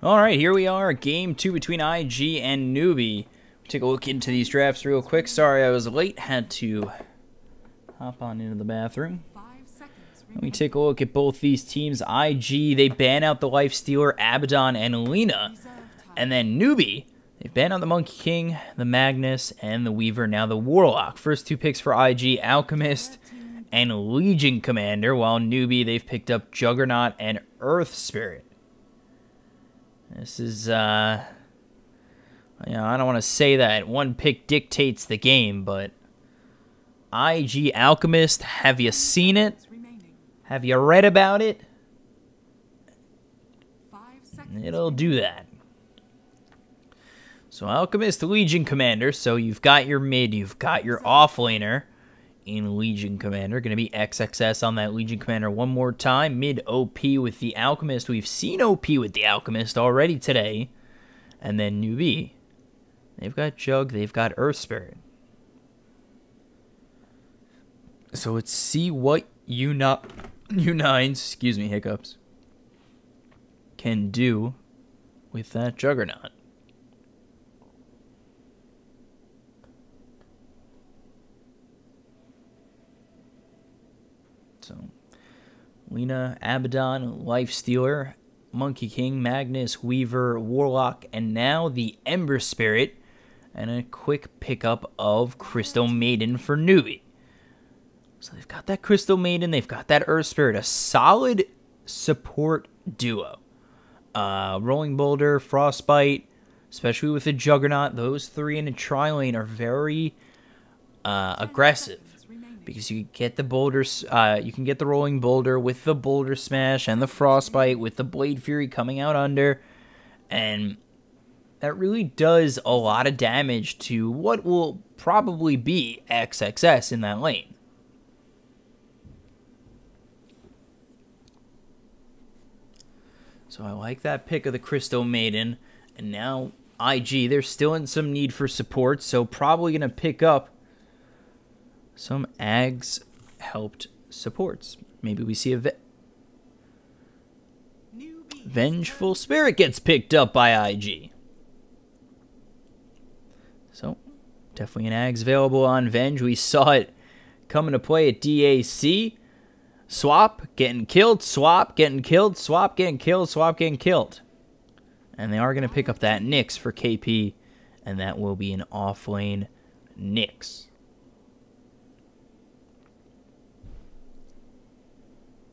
Alright, here we are, game 2 between IG and Newbee. Take a look into these drafts real quick. Sorry I was late, had to hop on into the bathroom. Let me take a look at both these teams. IG, they ban out the Lifestealer, Abaddon, and Lena. And then Newbee, they ban out the Monkey King, the Magnus, and the Weaver, now the Warlock. First two picks for IG, Alchemist and Legion Commander, while Newbee, they've picked up Juggernaut and Earth Spirit. This is, you know, I don't want to say that one pick dictates the game, but IG Alchemist, have you seen it? Have you read about it? It'll do that. So Alchemist, Legion Commander, so you've got your mid, you've got your offlaner in Legion Commander. Going to be XXS on that Legion Commander one more time. Mid OP with the Alchemist. We've seen OP with the Alchemist already today. And then Newbee. They've got Jug. They've got Earth Spirit. So let's see what U9s, excuse me, hiccups, can do with that Juggernaut. So, Lena, Abaddon, Lifestealer, Monkey King, Magnus, Weaver, Warlock, and now the Ember Spirit, and a quick pickup of Crystal Maiden for Newbee. So they've got that Crystal Maiden, they've got that Earth Spirit, a solid support duo. Rolling Boulder, Frostbite, especially with the Juggernaut, those three in a tri-lane are very aggressive. Because you get the boulders, you can get the Rolling Boulder with the Boulder Smash and the Frostbite with the Blade Fury coming out under, and that really does a lot of damage to what will probably be XXS in that lane. So I like that pick of the Crystal Maiden, and now IG, they're still in some need for support, so probably going to pick up some Ags helped supports. Maybe we see a Vengeful Spirit gets picked up by IG. So, definitely an Ags available on Venge. We saw it come into play at DAC. Swap, getting killed, swap, getting killed, swap, getting killed, swap, getting killed. And they are going to pick up that Nyx for KP, and that will be an off-lane Nyx.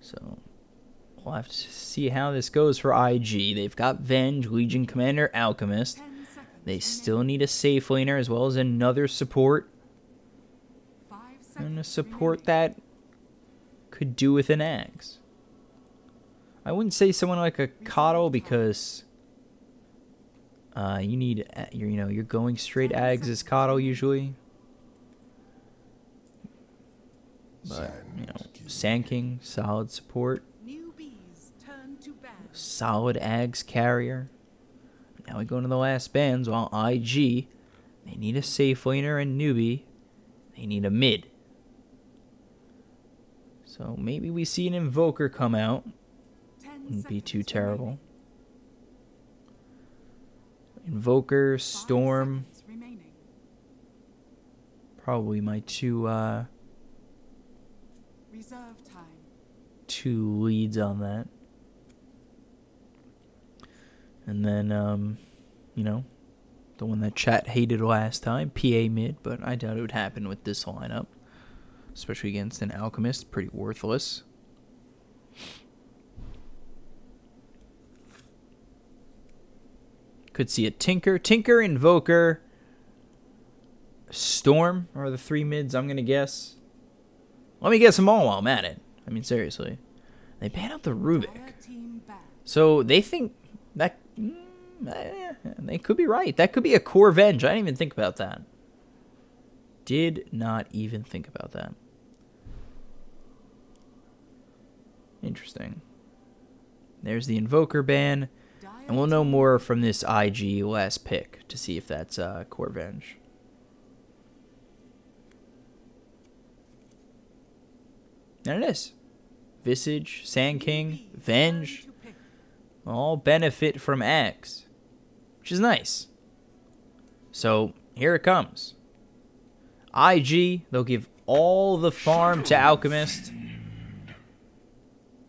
So, we'll have to see how this goes for IG. They've got Venge, Legion Commander, Alchemist. They still need a safe laner as well as another support. And a support that could do with an Ags. I wouldn't say someone like a Coddle because you need, you know, you're going straight Ags as Coddle usually. But, you know, Sand King, solid support. Solid Ags carrier. Now we go into the last bans, while IG, they need a safe laner, and Newbee, they need a mid. So maybe we see an Invoker come out. Wouldn't be too terrible. Invoker, Storm. Probably my two leads on that. And then, you know, the one that chat hated last time, PA mid, but I doubt it would happen with this lineup. Especially against an Alchemist, pretty worthless. Could see a Tinker, Invoker, Storm are the three mids I'm going to guess. Let me guess them all while I'm at it. I mean, seriously. They ban out the Rubik. So they think that... they could be right. That could be a core Venge. I didn't even think about that. Did not even think about that. Interesting. There's the Invoker ban. And we'll know more from this IG last pick to see if that's core Venge. And it is. Visage, Sand King, Venge. all benefit from eggs, which is nice. So here it comes. IG, they'll give all the farm to Alchemist,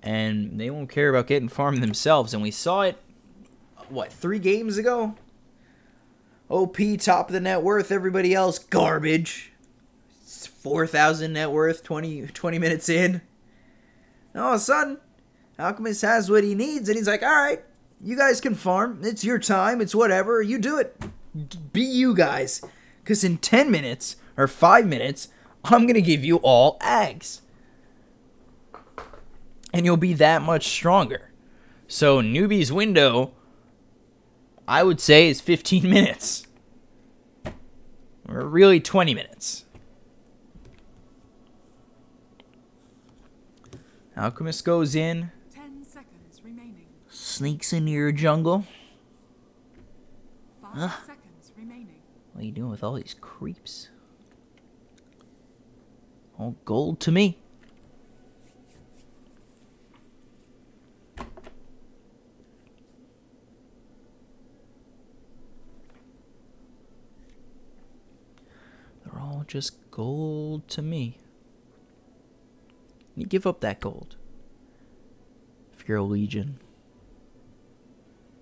and they won't care about getting farmed themselves. And we saw it, what, 3 games ago? OP, top of the net worth, everybody else, garbage. It's 4,000 net worth, 20 minutes in. And all of a sudden, Alchemist has what he needs, and he's like, alright, you guys can farm. It's your time. It's whatever. You do it. Be you guys. Because in 10 minutes, or 5 minutes, I'm going to give you all eggs. And you'll be that much stronger. So Newbee's window, I would say, is 15 minutes. Or really 20 minutes. Alchemist goes in. 10 seconds remaining. Sneaks into your jungle. 5 seconds remaining. What are you doing with all these creeps? All gold to me. They're all just gold to me. You give up that gold if you're a Legion,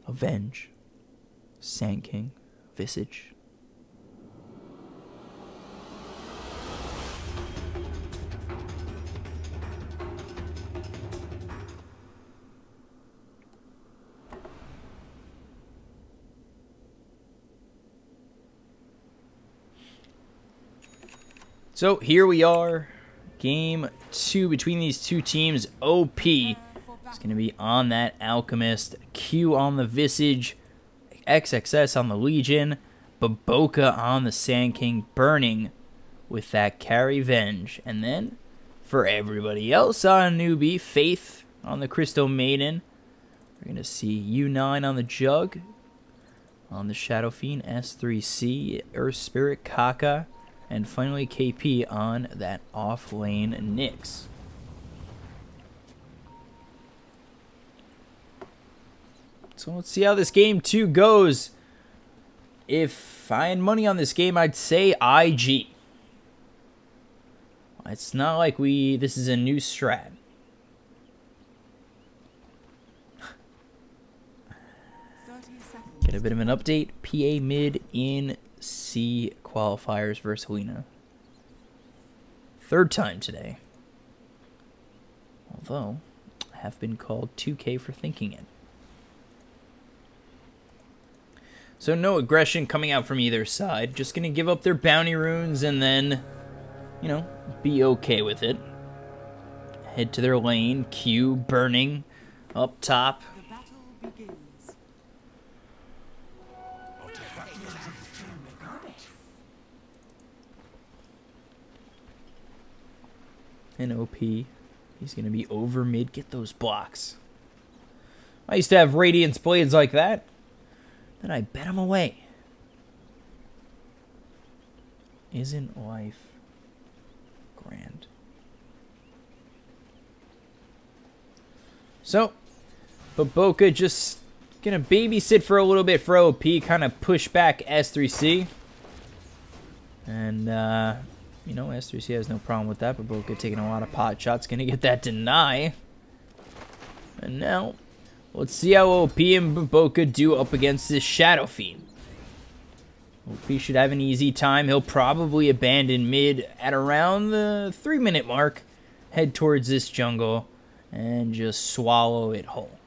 Avenge, Sand King, Visage. So here we are, game 2 between these two teams. OP is going to be on that Alchemist, Q on the Visage, XXS on the Legion, Baboka on the Sand King, burning with that carry Venge. And then for everybody else on Newbee, Faith on the Crystal Maiden. We're going to see U9 on the Jug, on the Shadow Fiend, S3C, Earth Spirit, Kaka, and finally KP on that off-lane Nyx. So let's see how this game 2 goes. If I had money on this game, I'd say IG. It's not like this is a new strat. Get a bit of an update. PA mid in C qualifiers versus Helena. 3rd time today. Although, I have been called 2K for thinking it. So no aggression coming out from either side. Just going to give up their bounty runes and then, you know, be okay with it. Head to their lane. Q burning up top. The battle begins. And OP, he's going to be over mid. Get those blocks. I used to have Radiance Blades like that. Then I bet him away. Isn't life grand? So, Baboka just going to babysit for a little bit for OP. Kind of push back S3C. And, you know, S3C has no problem with that. Baboka taking a lot of pot shots. Going to get that deny. And now, let's see how OP and Baboka do up against this Shadow Fiend. OP should have an easy time. He'll probably abandon mid at around the 3-minute mark. Head towards this jungle and just swallow it whole.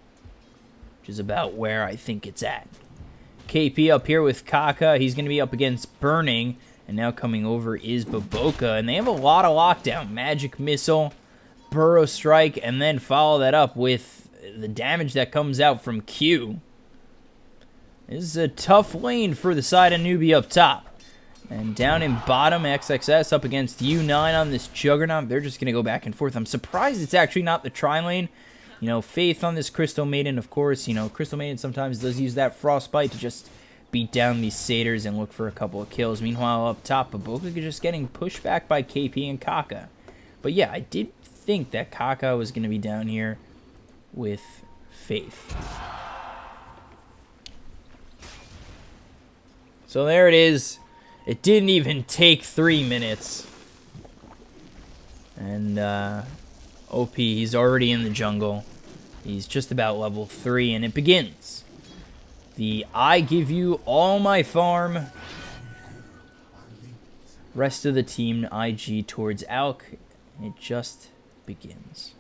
Which is about where I think it's at. KP up here with Kaka. He's going to be up against Burning. And now coming over is Baboka. And they have a lot of lockdown. Magic Missile, Burrow Strike, and then follow that up with the damage that comes out from Q. This is a tough lane for the side of Newbee up top. And down in bottom, XXS up against U9 on this Juggernaut. They're just going to go back and forth. I'm surprised it's actually not the tri-lane. You know, Faith on this Crystal Maiden, of course. You know, Crystal Maiden sometimes does use that Frostbite to just beat down these satyrs and look for a couple of kills. Meanwhile, up top, Baboka just getting pushed back by KP and Kaka. But yeah, I did think that Kaka was going to be down here with Faith. So there it is. It didn't even take 3 minutes. And OP, he's already in the jungle. He's just about level 3, and it begins. The I give you all my farm. Rest of the team IG towards Alk. And it just begins.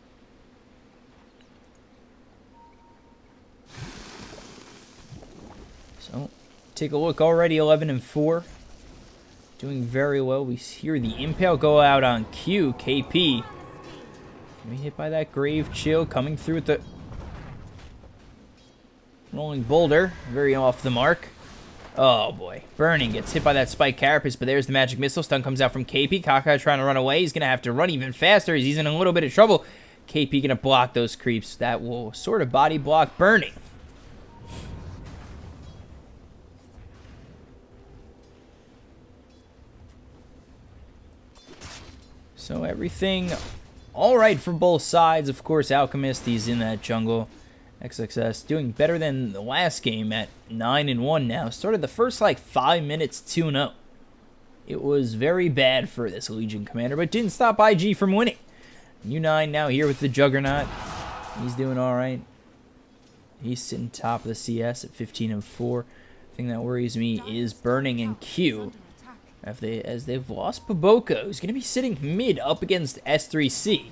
So, take a look. Already 11 and 4. Doing very well. We hear the Impale go out on Q. KP. Can be hit by that Grave Chill coming through with the Rolling Boulder. Very off the mark. Oh boy. Burning gets hit by that Spike Carapace, but there's the Magic Missile. Stun comes out from KP. Kaka trying to run away. He's going to have to run even faster. He's in a little bit of trouble. KP going to block those creeps. That will sort of body block Burning. So everything all right for both sides. Of course, Alchemist, he's in that jungle. XXS doing better than the last game at 9 and 1 now. Started the first like 5 minutes 2-0. It was very bad for this Legion commander, but didn't stop IG from winning. U9 now here with the Juggernaut. He's doing all right. He's sitting top of the CS at 15 and 4. The thing that worries me is Burning and Q. As they've lost Baboka, who's going to be sitting mid up against S3C.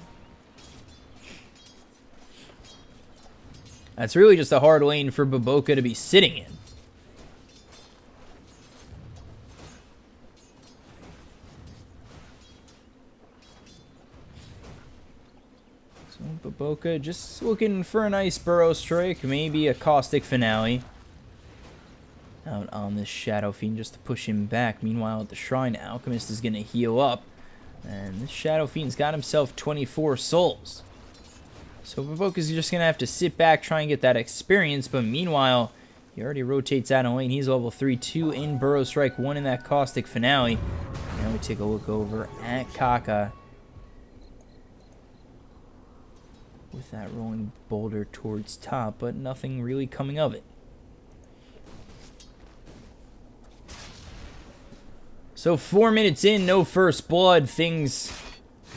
That's really just a hard lane for Baboka to be sitting in. So Baboka just looking for a nice burrow strike, maybe a caustic finale. Out on this Shadow Fiend just to push him back. Meanwhile, at the Shrine, Alchemist is going to heal up. And this Shadow Fiend's got himself 24 souls. So Baboka's just going to have to sit back, try and get that experience. But meanwhile, he already rotates out of lane. He's level 3, 2 in Burrow Strike, 1 in that Caustic Finale. Now we take a look over at Kaka. With that Rolling Boulder towards top, but nothing really coming of it. So 4 minutes in, no first blood. Things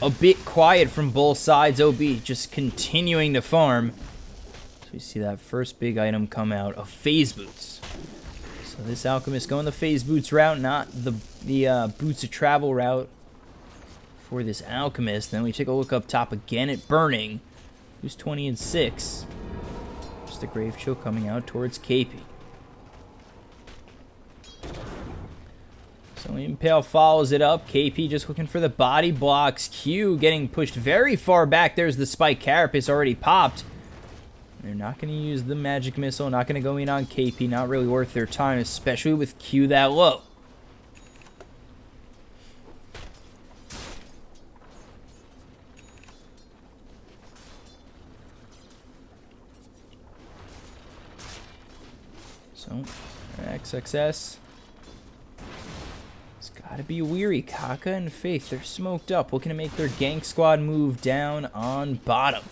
a bit quiet from both sides. OB just continuing to farm. So we see that first big item come out of Phase Boots. So this Alchemist going the Phase Boots route, not the Boots of Travel route for this Alchemist. Then we take a look up top again at Burning, who's 20 and 6. Just a Grave Chill coming out towards KP. So Impale follows it up. KP just looking for the body blocks. Q getting pushed very far back. There's the Spike Carapace already popped. They're not going to use the Magic Missile. Not going to go in on KP. Not really worth their time, especially with Q that low. So, XXS. Gotta be weary. Kaka and Faith, they're smoked up. Looking to make their gank squad move down on bottom.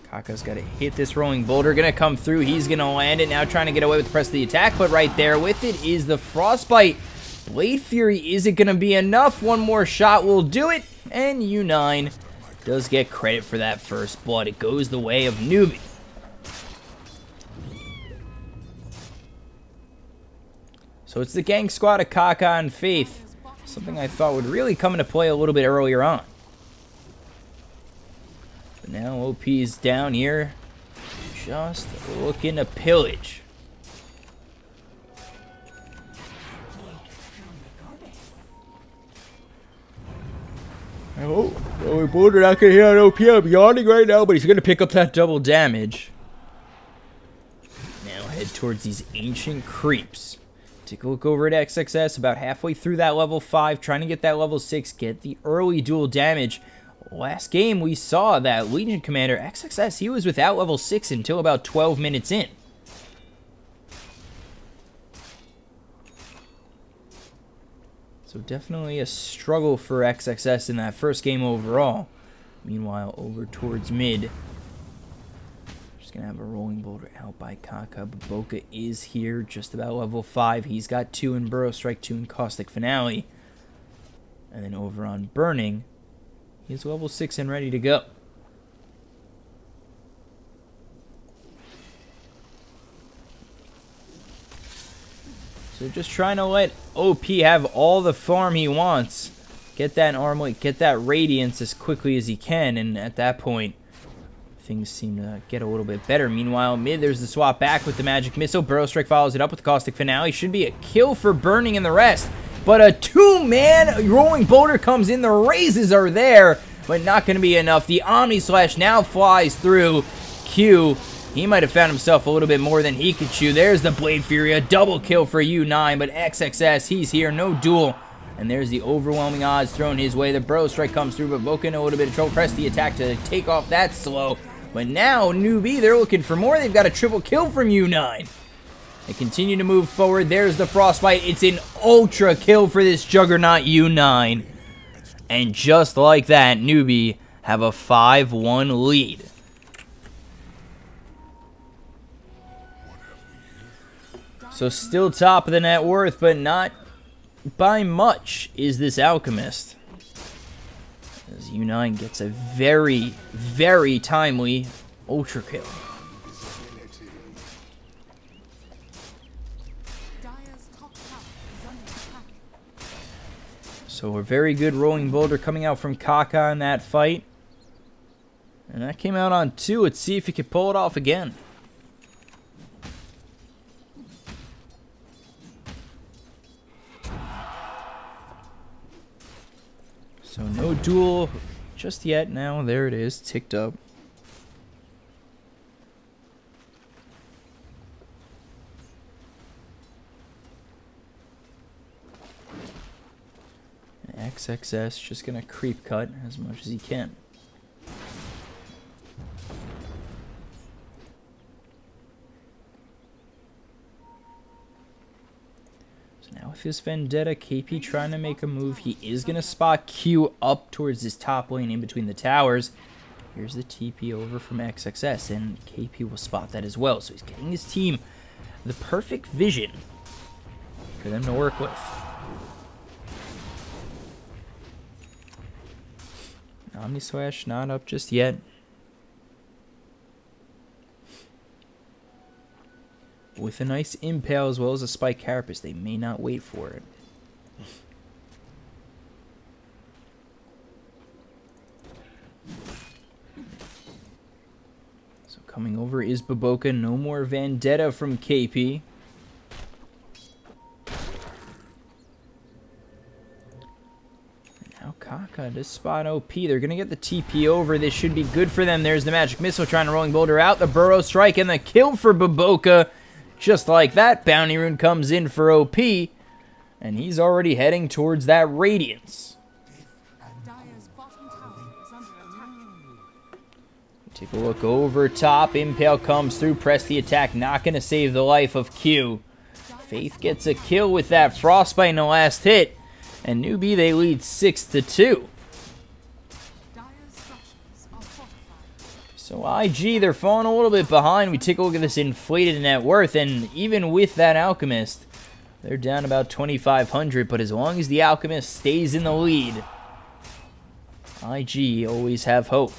Kaka's got to hit this Rolling Boulder. Gonna come through. He's gonna land it. Now trying to get away with the press of the attack, but right there with it is the Frostbite. Blade Fury, is it gonna be enough? One more shot will do it. And U9 does get credit for that first blood. It goes the way of Newbee. So it's the gang squad of Kaka and Faith. Something I thought would really come into play a little bit earlier on. But now OP's down here. Just looking to pillage. Oh, Boulder not going to hit on OP. I'm yawning right now, but he's going to pick up that double damage. Now head towards these ancient creeps. Take a look over at XXS, about halfway through that level 5, trying to get that level 6, get the early dual damage. Last game, we saw that Legion Commander, XXS, he was without level 6 until about 12 minutes in. So definitely a struggle for XXS in that first game overall. Meanwhile, over towards mid, Just going to have a rolling boulder out by Kaka. Baboka is here, just about level 5. He's got 2 in Burrow Strike, 2 in Caustic Finale. And then over on Burning, he's level 6 and ready to go. So just trying to let OP have all the farm he wants. Get that armor, get that radiance as quickly as he can, and at that point, things seem to get a little bit better. Meanwhile, mid, there's the swap back with the Magic Missile. Burrow Strike follows it up with the Caustic Finale. Should be a kill for Burning and the rest. But a 2-man rolling boulder comes in. The raises are there, but not going to be enough. The Omni Slash now flies through Q. He might have found himself a little bit more than he could chew. There's the Blade Fury, a double kill for U9, but XXS, he's here, no duel. And there's the overwhelming odds thrown his way. The Burrow Strike comes through, but Boca in a little bit of trouble. Press the attack to take off that slow. But now, Newbee, they're looking for more. They've got a triple kill from U9. They continue to move forward. There's the Frostbite. It's an ultra kill for this Juggernaut U9. And just like that, Newbee have a 5-1 lead. So still top of the net worth, but not by much is this Alchemist. As U9 gets a very, very timely ultra kill. So a very good rolling boulder coming out from Kaka in that fight. And that came out on 2. Let's see if he can pull it off again. So no duel just yet. Now there it is, ticked up. And XXS just gonna creep cut as much as he can. Now with his Vendetta, KP trying to make a move. He is going to spot Q up towards his top lane in between the towers. Here's the TP over from XXS, and KP will spot that as well. So he's getting his team the perfect vision for them to work with. Omni Slash not up just yet. With a nice impale as well as a spike carapace, they may not wait for it. So coming over is Baboka. No more Vendetta from KP. Now Kaka to spot OP. They're going to get the TP over. This should be good for them. There's the Magic Missile trying to rolling boulder out. The Burrow Strike and the kill for Baboka. Just like that, Bounty Rune comes in for OP, and he's already heading towards that Radiance. Take a look over top. Impale comes through. Press the attack. Not going to save the life of Q. Faith gets a kill with that Frostbite in the last hit, and Newbee, they lead 6-2. So IG, they're falling a little bit behind. We take a look at this inflated net worth, and even with that Alchemist, they're down about 2,500. But as long as the Alchemist stays in the lead, IG always have hope.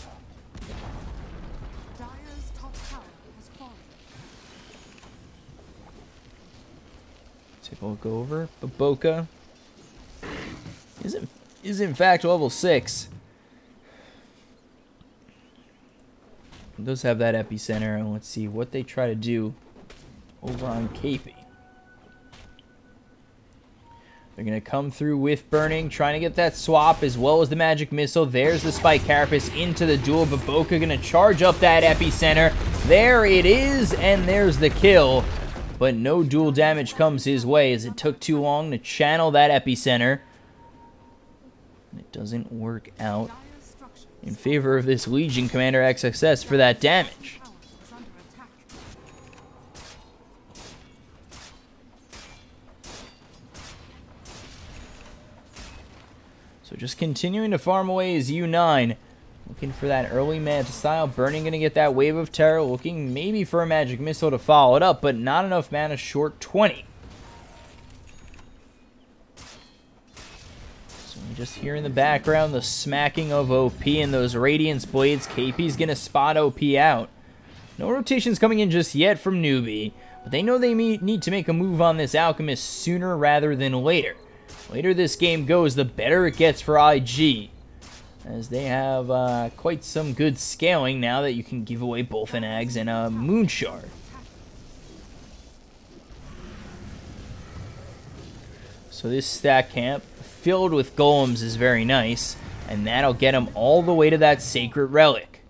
Take a look over. Baboka is in fact level 6. Does have that epicenter, and let's see what they try to do over on KP. They're going to come through with Burning, trying to get that swap as well as the Magic Missile. There's the Spike Carapace into the duel. Baboka going to charge up that epicenter. There it is, and there's the kill. But no dual damage comes his way as it took too long to channel that epicenter. And it doesn't work out in favor of this Legion Commander XXS for that damage. So just continuing to farm away as U9. Looking for that early magic style. Burning going to get that wave of terror. Looking maybe for a magic missile to follow it up, but not enough mana, short 20. So we just hear in the background the smacking of OP and those Radiance Blades. KP's going to spot OP out. No rotations coming in just yet from Newbee, but they know they need to make a move on this Alchemist sooner rather than later. Later this game goes, the better it gets for IG, as they have quite some good scaling now that you can give away both an Ags and a Moonshard. So this stack camp filled with golems is very nice, and that'll get them all the way to that Sacred Relic.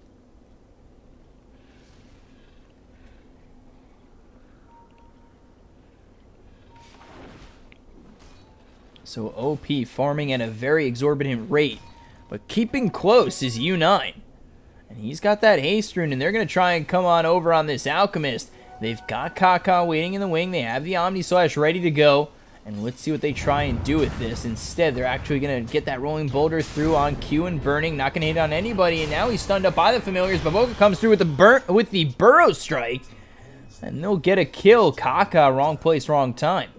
So OP farming at a very exorbitant rate. But keeping close is U9. And he's got that haste rune, and they're going to try and come on over on this Alchemist. They've got Kaka waiting in the wing. They have the Omni Slash ready to go. And let's see what they try and do with this. Instead, they're actually going to get that Rolling Boulder through on Q and Burning. Not going to hit on anybody. And now he's stunned up by the Familiars. Bavoka comes through with the Burrow Strike. And they'll get a kill. Kaka, wrong place, wrong time.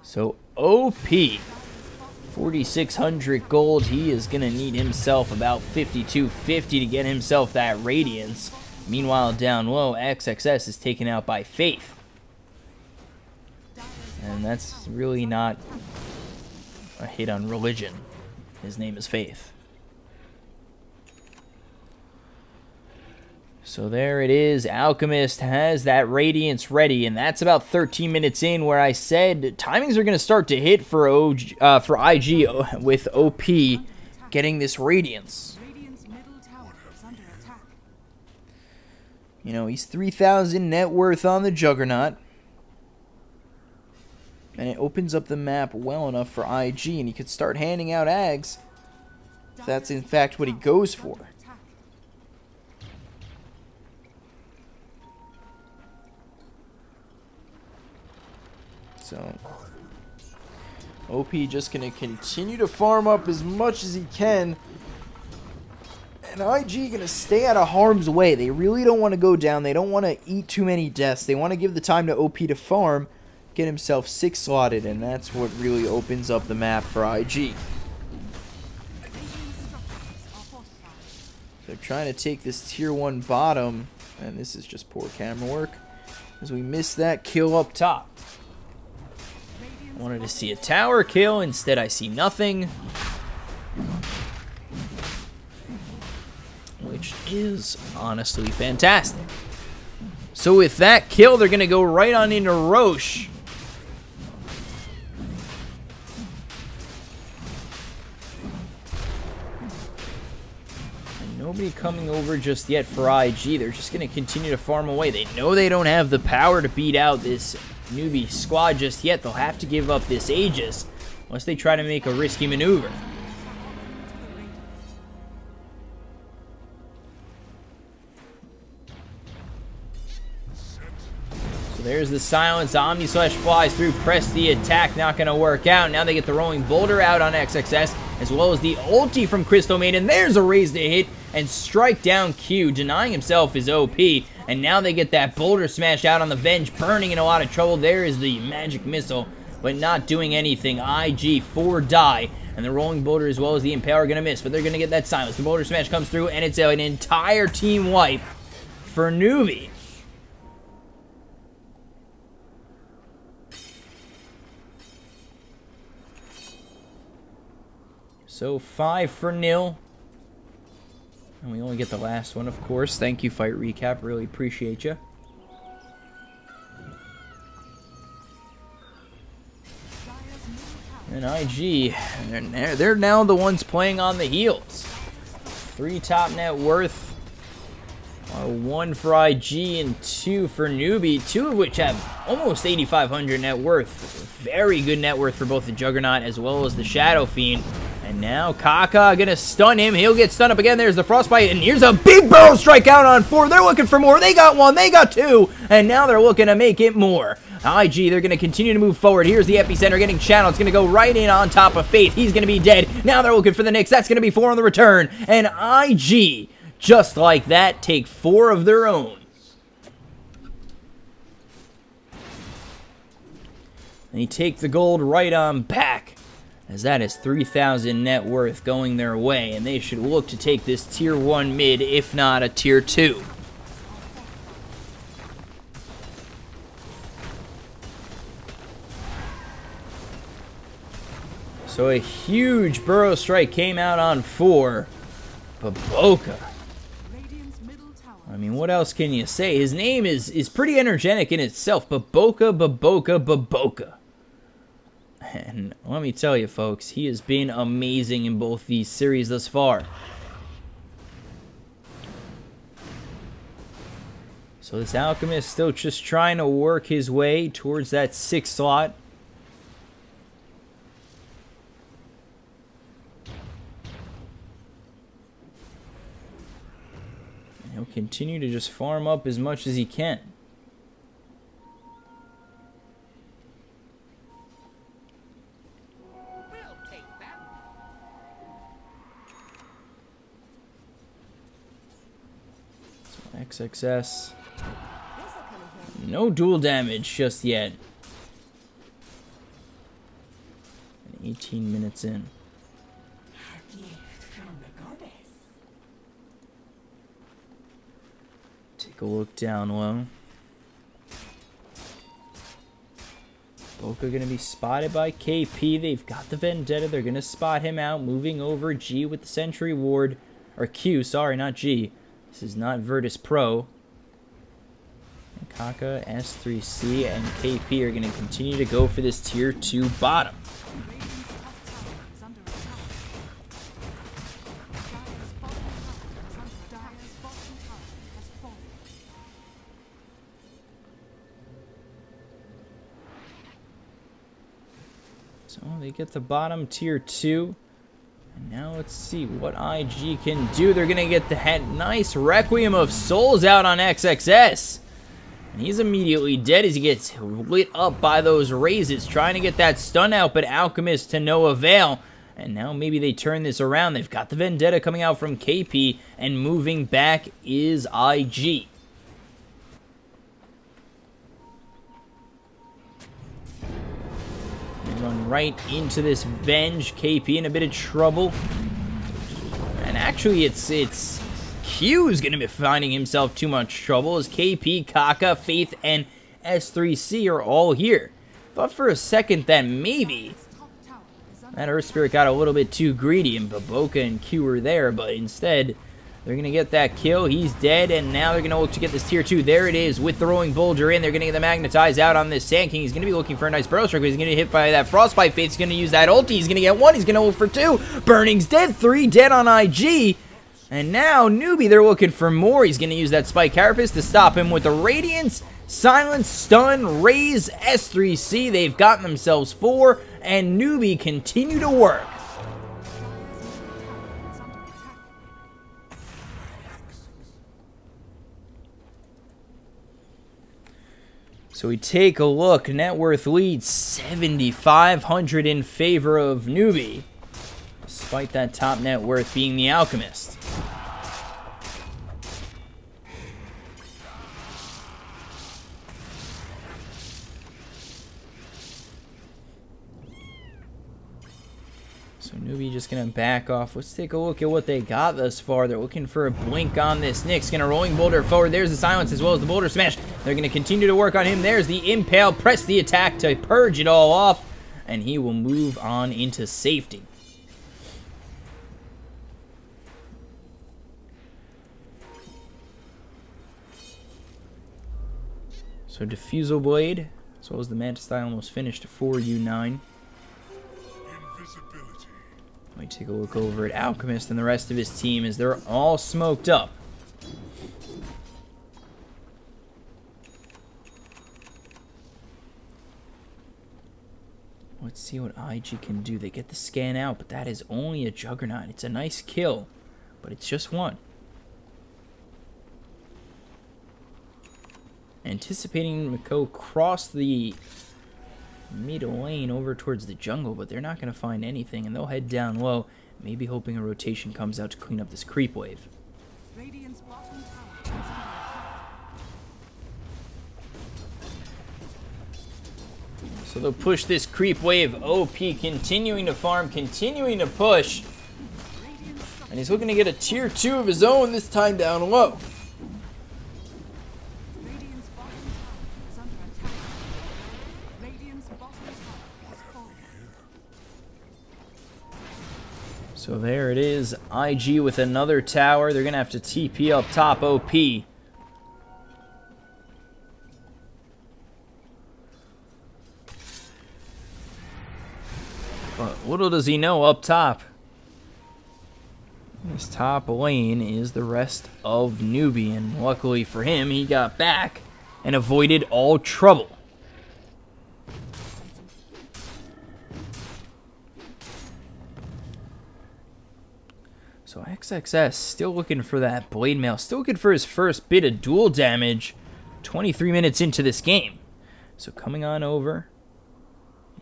So OP, 4,600 gold. He is going to need himself about 5,250 to get himself that Radiance. Meanwhile, down low, XXS is taken out by Faith. And that's really not a hit on religion. His name is Faith. So there it is. Alchemist has that Radiance ready, and that's about 13 minutes in, where I said timings are going to start to hit for IG with OP getting this Radiance. You know, he's 3,000 net worth on the Juggernaut. And it opens up the map well enough for IG, and he could start handing out Ags if that's in fact what he goes for. So, OP just going to continue to farm up as much as he can. And IG going to stay out of harm's way. They really don't want to go down. They don't want to eat too many deaths. They want to give the time to OP to farm, get himself 6 slotted, and that's what really opens up the map for IG. They're trying to take this tier 1 bottom, and this is just poor camera work, as we missed that kill up top. Wanted to see a tower kill, instead I see nothing. Which is honestly fantastic. So with that kill, they're going to go right on into Roche. And nobody coming over just yet for IG. They're just going to continue to farm away. They know they don't have the power to beat out this Newbee squad just yet. They'll have to give up this Aegis unless they try to make a risky maneuver. So there's the silence. Omni Slash flies through, press the attack, not going to work out. Now they get the Rolling Boulder out on XXS, as well as the ulti from Crystal Maiden. There's a raise to hit and strike down Q, denying himself his OP. And now they get that Boulder Smash out on the Venge, Burning in a lot of trouble. There is the Magic Missile, but not doing anything. IG, 4 die, and the Rolling Boulder as well as the Impale are going to miss, but they're going to get that silence. The Boulder Smash comes through, and it's an entire team wipe for Newbee. So 5-0. And we only get the last one, of course. Thank you, Fight Recap. Really appreciate you. And IG, they're now the ones playing on the heels. 3 top net worth. 1 for IG and 2 for Newbee. 2 of which have almost 8,500 net worth. Very good net worth for both the Juggernaut as well as the Shadow Fiend. And now Kaka gonna stun him. He'll get stunned up again. There's the Frostbite, and here's a big Burrow Strike out on 4. They're looking for more. They got 1, they got 2, and now they're looking to make it more. IG, they're gonna continue to move forward. Here's the epicenter getting channeled. It's gonna go right in on top of Faith. He's gonna be dead. Now they're looking for the Knicks. That's going to be 4 on the return. And IG, just like that, take 4 of their own. They take the gold right on back, as that is 3,000 net worth going their way, and they should look to take this tier 1 mid, if not a tier 2. So a huge burrow strike came out on 4, but Boca. I mean, what else can you say? His name is pretty energetic in itself, but Boca. And let me tell you, folks, he has been amazing in both these series thus far. So this Alchemist still just trying to work his way towards that 6th slot. And he'll continue to just farm up as much as he can. XXS. No dual damage just yet. And 18 minutes in. Take a look down low. Boca going to be spotted by KP. They've got the Vendetta. They're going to spot him out. Moving over G with the Sentry Ward. Or Q, sorry, not G. This is not Virtus Pro. And Kaka, S3C, and KP are going to continue to go for this tier 2 bottom. So they get the bottom tier 2. And now let's see what IG can do. They're going to get the nice Requiem of Souls out on XXS. And he's immediately dead as he gets lit up by those raises. Trying to get that stun out, but Alchemist to no avail. And now maybe they turn this around. They've got the Vendetta coming out from KP. And moving back is IG. Run right into this Venge. KP in a bit of trouble. And actually, it's Q's going to be finding himself too much trouble as KP, Kaka, Faith, and S3C are all here. Thought for a second that maybe that Earth Spirit got a little bit too greedy and Boca and Q were there, but instead they're going to get that kill. He's dead, and now they're going to look to get this tier 2. There it is with the Rolling Boulder in. They're going to get the Magnetize out on this Sand King. He's going to be looking for a nice Burrow Strike, but he's going to get hit by that Frostbite. Faith's going to use that ulti. He's going to get 1. He's going to look for 2. Burning's dead. 3 dead on IG. And now Newbee, they're looking for more. He's going to use that Spike Carapace to stop him with the Radiance, Silence, Stun, Raise, S3C. They've gotten themselves 4, and Newbee continue to work. So we take a look. Net worth leads 7,500 in favor of Newbee, despite that top net worth being the Alchemist. So Newbee just going to back off. Let's take a look at what they got thus far. They're looking for a blink on this. Nick's going to Rolling Boulder forward. There's the Silence as well as the Boulder Smash. They're going to continue to work on him. There's the Impale. Press the attack to purge it all off. And he will move on into safety. So Diffusal Blade, as well as the Mantis Style, almost finished 4U9. Let me take a look over at Alchemist and the rest of his team as they're all smoked up. Let's see what IG can do. They get the scan out, but that is only a Juggernaut. It's a nice kill, but it's just one. Anticipating Mako cross the mid lane over towards the jungle, but they're not going to find anything, and they'll head down low, maybe hoping a rotation comes out to clean up this creep wave. Radiant's bottom tower is under attack. So they'll push this creep wave. OP continuing to farm, continuing to push. And he's looking to get a tier 2 of his own, this time down low. Radiant's bottom tower is under attack. Radiant's bottom tower is falling. So there it is. IG with another tower. They're going to have to TP up top OP. But little does he know up top, this top lane is the rest of Newbee, and luckily for him, he got back and avoided all trouble. So XXS still looking for that blade mail, still looking for his first bit of dual damage 23 minutes into this game. So coming on over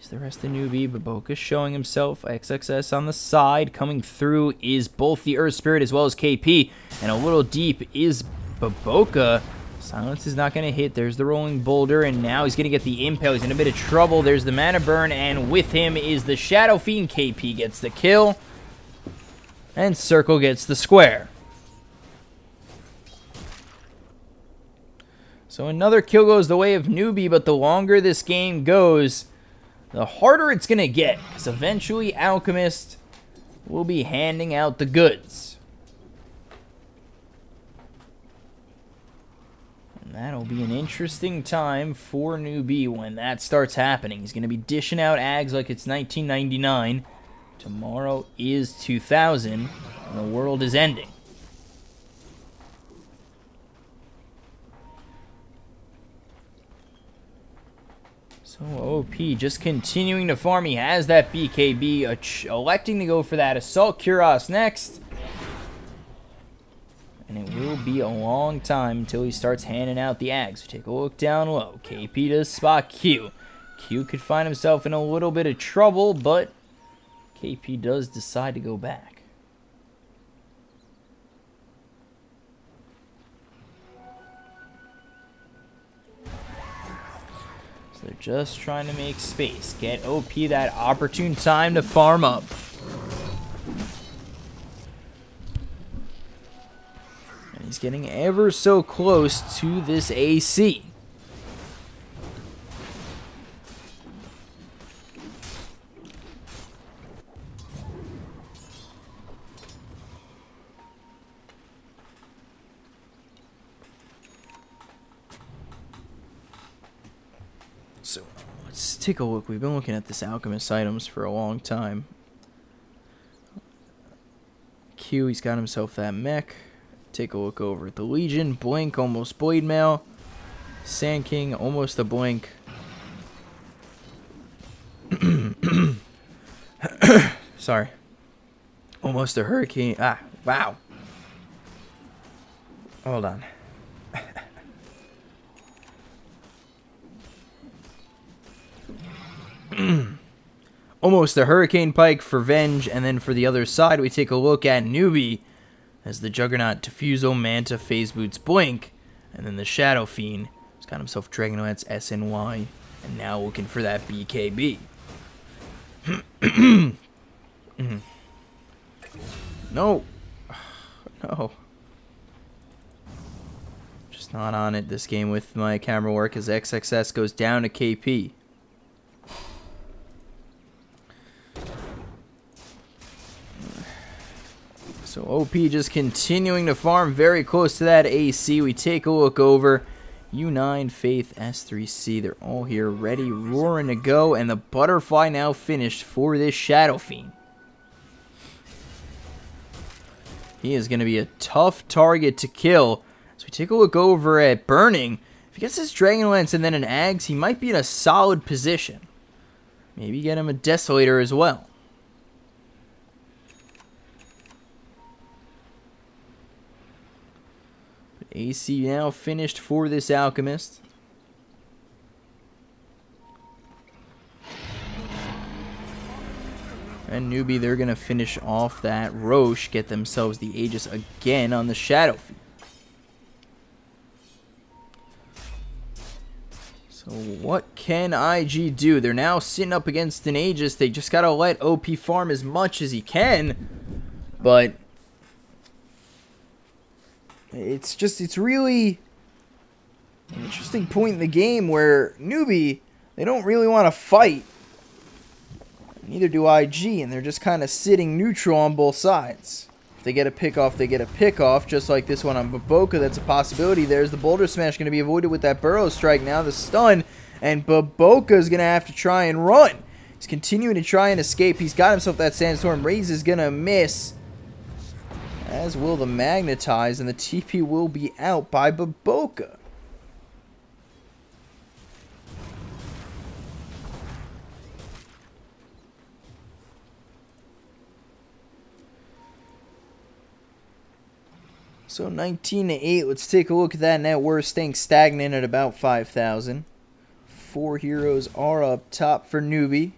is the rest of Newbee. Baboka showing himself. XXS on the side. Coming through is both the Earth Spirit as well as KP. And a little deep is Baboka. Silence is not going to hit. There's the Rolling Boulder. And now he's going to get the Impale. He's in a bit of trouble. There's the Mana Burn. And with him is the Shadow Fiend. KP gets the kill. And Circle gets the square. So another kill goes the way of Newbee. But the longer this game goes, the harder it's going to get, because eventually Alchemist will be handing out the goods. And that'll be an interesting time for Newbee when that starts happening. He's going to be dishing out Ags like it's 1999. Tomorrow is 2000, and the world is ending. So OP just continuing to farm. He has that BKB, electing to go for that Assault Cuirass next. And it will be a long time until he starts handing out the Ags. We take a look down low. KP does spot Q. Q could find himself in a little bit of trouble, but KP does decide to go back. So they're just trying to make space. Get OP that opportune time to farm up. And he's getting ever so close to this AC. So let's take a look. We've been looking at this Alchemist items for a long time. Q, he's got himself that mech. Take a look over at the Legion. Blink, almost Blade Mail. Sand King, almost a blink. Sorry. Almost a Hurricane. Ah, wow. Hold on. Almost a Hurricane Pike for Venge, and then for the other side, we take a look at Newbee as the Juggernaut, Diffusal, Manta, Phase Boots, Blink, and then the Shadow Fiend. He's got himself Dragonlance, SNY, and now looking for that BKB. No. No. Just not on it this game with my camera work as XXS goes down to KP. So OP just continuing to farm very close to that AC. We take a look over. U9, Faith, S3C. They're all here ready, roaring to go. And the Butterfly now finished for this Shadow Fiend. He is going to be a tough target to kill. So we take a look over at Burning. If he gets his Dragonlance and then an Ags, he might be in a solid position. Maybe get him a Desolator as well. AC now finished for this Alchemist. And Newbee, they're going to finish off that Roche, get themselves the Aegis again on the Shadow Fiend. So what can IG do? They're now sitting up against an Aegis. They just got to let OP farm as much as he can. But it's really an interesting point in the game where Newbee, they don't really want to fight. Neither do IG, and they're just kind of sitting neutral on both sides. If they get a pick off, they get a pick off, just like this one on Baboka. That's a possibility. There's the Boulder Smash going to be avoided with that Burrow Strike. Now the stun, and Baboka is going to have to try and run. He's continuing to try and escape. He's got himself that Sandstorm. Raze is going to miss, as will the Magnetize, and the TP will be out by Baboka. So 19-8, let's take a look at that net worth, staying stagnant at about 5,000. 4 heroes are up top for Newbee.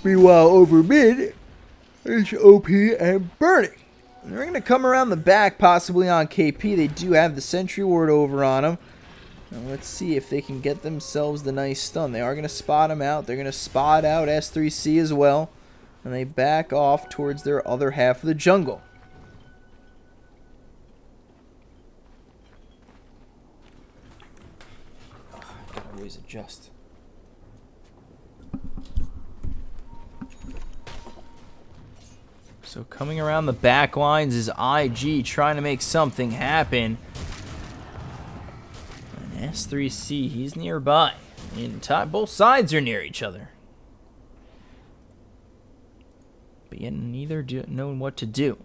Meanwhile, over mid, it's OP and Burning. And they're going to come around the back, possibly on KP. They do have the Sentry Ward over on him. Now let's see if they can get themselves the nice stun. They are going to spot him out. They're going to spot out S3C as well. And they back off towards their other half of the jungle. Oh, I gotta always adjust. So coming around the back lines is IG trying to make something happen. And S3C, he's nearby. And both sides are near each other. But yet neither know what to do.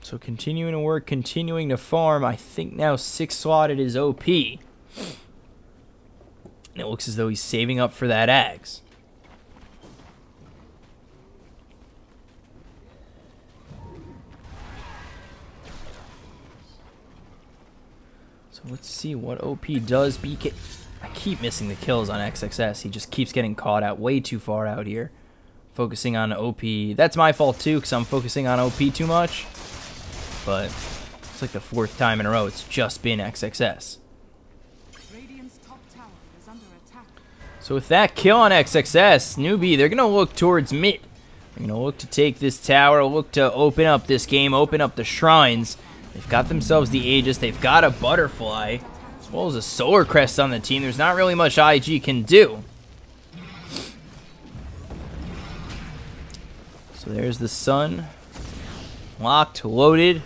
So continuing to work, continuing to farm. I think now 6 slotted is OP. And it looks as though he's saving up for that Ags. So let's see what OP does. BK, I keep missing the kills on XXS. He just keeps getting caught out way too far out here. Focusing on OP. That's my fault too, because I'm focusing on OP too much. But it's like the 4th time in a row it's just been XXS. Radiant's top tower is under attack. So with that kill on XXS, Newbee, they're going to look towards mid. They're going to look to take this tower, look to open up this game, open up the shrines. They've got themselves the Aegis. They've got a Butterfly, as well as a Solar Crest on the team. There's not really much IG can do. So there's the Sun. Locked, loaded.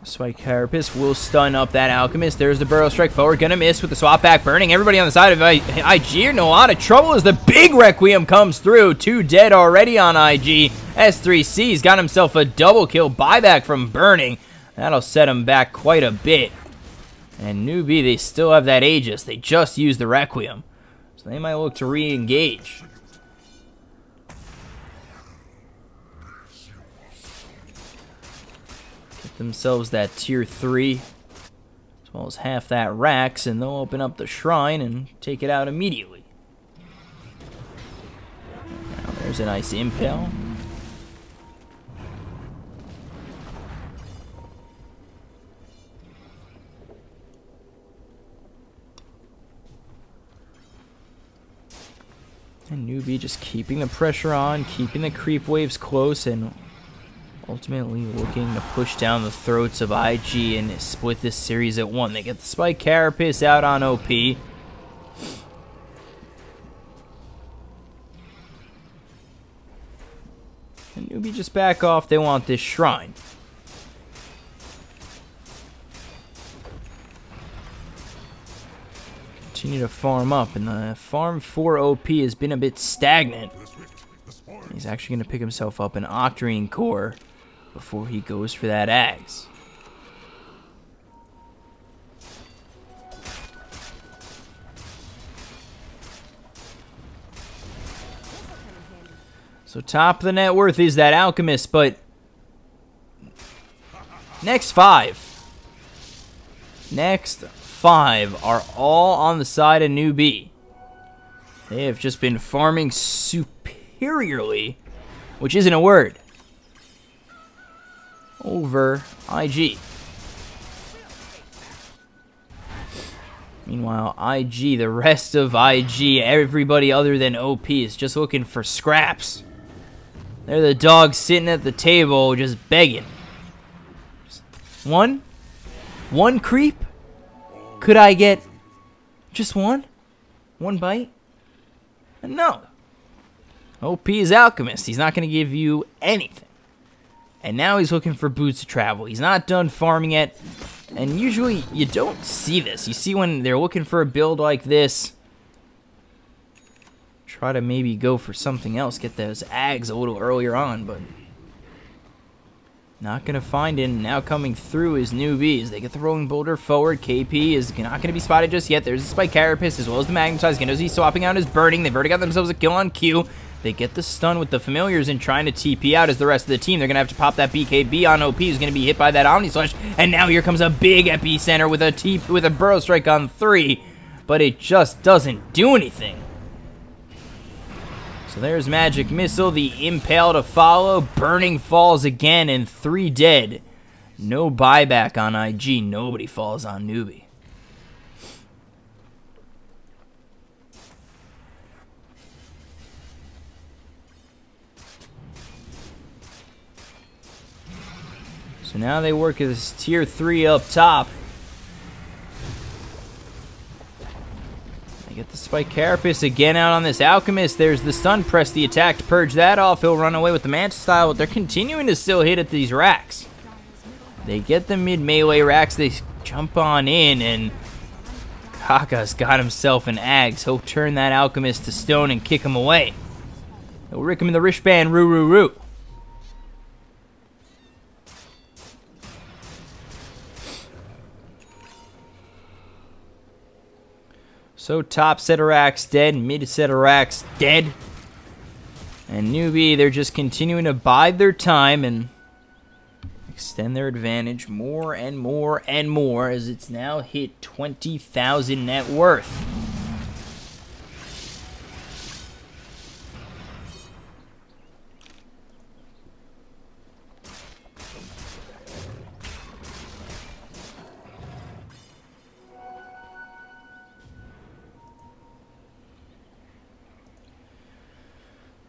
Spike Carapace will stun up that Alchemist. There's the Burrow Strike forward. Gonna miss with the swap back. Burning. Everybody on the side of IG are in a lot of trouble as the big Requiem comes through. 2 dead already on IG. S3C's got himself a double kill. Buyback from Burning. That'll set him back quite a bit. And Newbee, they still have that Aegis. They just used the Requiem. So they might look to re-engage. Themselves that tier 3 as well as half that racks, and they'll open up the shrine and take it out immediately. Now there's a nice impale. And Newbee just keeping the pressure on, keeping the creep waves close, and ultimately looking to push down the throats of IG and split this series at 1. They get the Spike Carapace out on OP. And Newbee just back off. They want this shrine. Continue to farm up, and the farm for OP has been a bit stagnant. He's actually going to pick himself up an Octarine Core before he goes for that Ags. So top of the net worth is that Alchemist, but next five are all on the side of Newbee. They have just been farming superiorly, which isn't a word, over IG. Meanwhile, IG, the rest of IG, everybody other than OP is just looking for scraps. They're the dogs sitting at the table just begging. One creep? Could I get just one? One bite? No. OP is Alchemist. He's not going to give you anything. And now he's looking for boots to travel. He's not done farming yet. And usually you don't see this. You see when they're looking for a build like this, try to maybe go for something else, get those ags a little earlier on, but not going to find it. Now coming through is Newbee as they get the rolling boulder forward. KP is not going to be spotted just yet. There's a Spike Carapace as well as the Magnetized Gindos. He's swapping out his Burning. They've already got themselves a kill on Q. They get the stun with the Familiars and trying to TP out as the rest of the team. They're going to have to pop that BKB on OP, who's going to be hit by that Omni Slash. And now here comes a big Epicenter with a Burrow Strike on 3. But it just doesn't do anything. So there's Magic Missile, the Impale to follow. Burning falls again, and 3 dead. No buyback on IG. Nobody falls on Newbee. So now they work as tier 3 up top. They get the Spike Carapace again out on this Alchemist. There's the stun, press the attack to purge that off. He'll run away with the Manta style, but they're continuing to still hit at these racks. They get the mid melee racks, they jump on in, and Kaka's got himself an Ags. He'll turn that Alchemist to stone and kick him away. He'll rick him in the wristband, roo. So top set of racks dead, mid set of racks dead. And Newbee, they're just continuing to bide their time and extend their advantage more and more and more as it's now hit 20,000 net worth.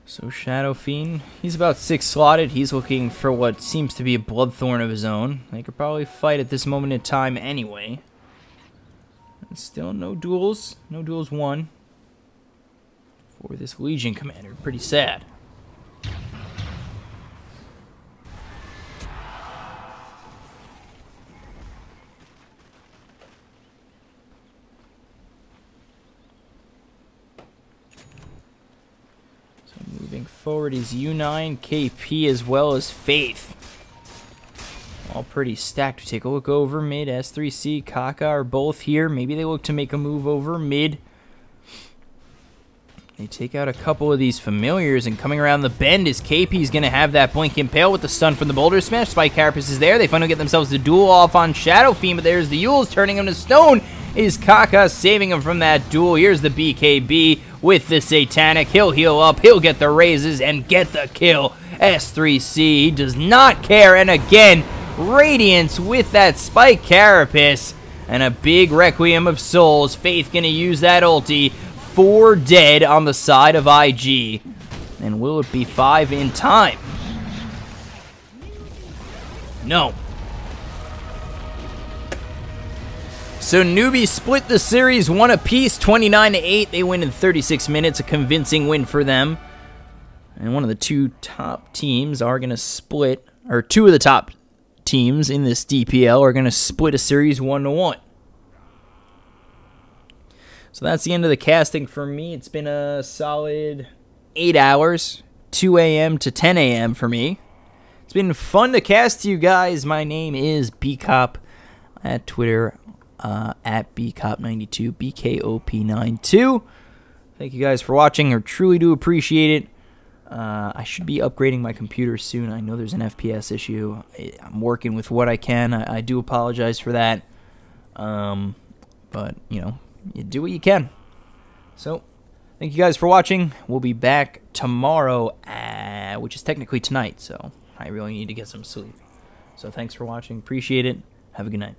So Shadow Fiend, he's about 6 slotted. He's looking for what seems to be a Bloodthorn of his own. They could probably fight at this moment in time anyway. And still no duels. No duels won for this Legion commander. Pretty sad. Moving forward is U9, KP, as well as Faith. All pretty stacked. We take a look over mid. S3C, Kaka are both here. Maybe they look to make a move over mid. They take out a couple of these Familiars, and coming around the bend is KP. Is going to have that Blink Impale with the stun from the Boulder Smash. Spike Carapace is there. They finally get themselves the duel off on Shadow Fiend, but there's the Yules turning him to stone. Is Kaka saving him from that duel? Here's the BKB with the Satanic. He'll heal up, he'll get the raises, and get the kill. S3C, he does not care, and again, Radiance with that Spike Carapace, and a big Requiem of Souls. Faith gonna use that ulti. 4 dead on the side of IG, and will it be 5 in time? No. So Newbee split the series 1 apiece, 29-8. They win in 36 minutes, a convincing win for them. And one of the 2 top teams are going to split, or 2 of the top teams in this DPL are going to split a series 1-1. So that's the end of the casting for me. It's been a solid 8 hours, 2 a.m. to 10 a.m. for me. It's been fun to cast to you guys. My name is BCop at Twitter. At BCOP92, BKOP92. Thank you guys for watching. I truly do appreciate it. I should be upgrading my computer soon. I know there's an FPS issue. I'm working with what I can. I do apologize for that. But, you know, you do what you can. So, thank you guys for watching. We'll be back tomorrow, which is technically tonight. So, I really need to get some sleep. So, thanks for watching. Appreciate it. Have a good night.